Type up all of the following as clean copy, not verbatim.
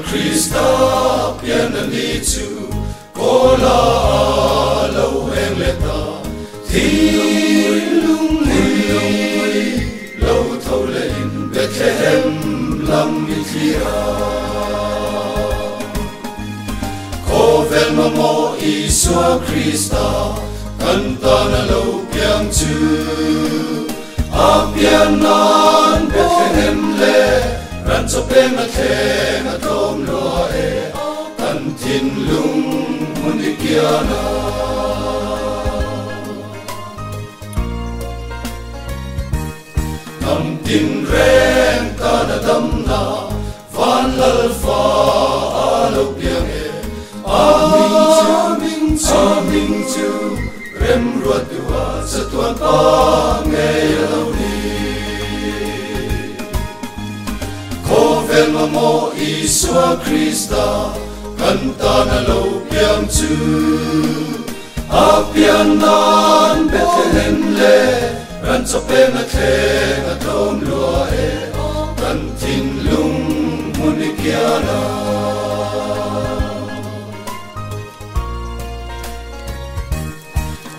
Krista pian ani chu kola lo em leta thi lung li lo thâu lên Bethlehem lam Mithira ko vel ma mo Isua Krista canta na lo piang chu apian nan Bethlehem le ran cho pen na the na tom lo e tan tin lung munikiana nam tin ren ta na dam na van lal fa alo piang e aming chu rem ruat tua sa tuan pa nge lo ni Vel mo Isua Krista canta na lo piang chu apian nan Bethlehem le ran cho pen na the na tom lua e kan tin lung munikiana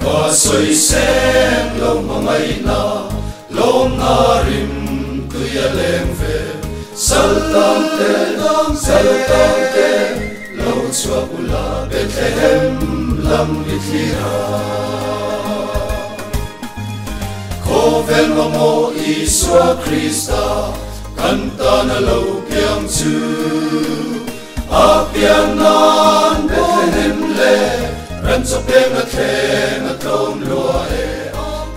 qua soi xem lo ma mai na lo na rim tu ya leng ve Saltam te lo chua pula Bethlehem lam Mithira ko vel ma mo Isua Krista canta na lo piang chu apian nan Bethlehem le ran cho pen na the na tom lua e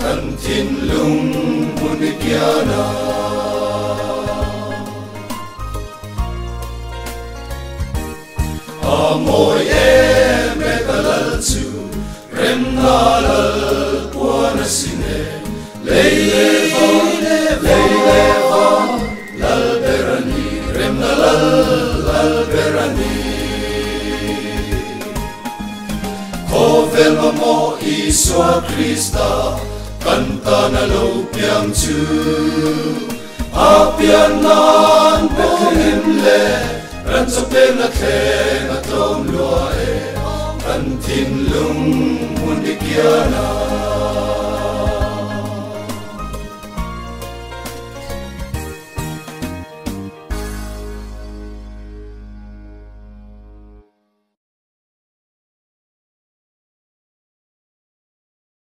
kan tin lung munikiana Amoy me kalal chu rem na lal puana sine leile va lal berani rem na lal berani ko vel ma mo Isua Krista canta na lo piang chu apian nan Bethlehem le ran cho pen na the na tom lua e kan tin lung munikiana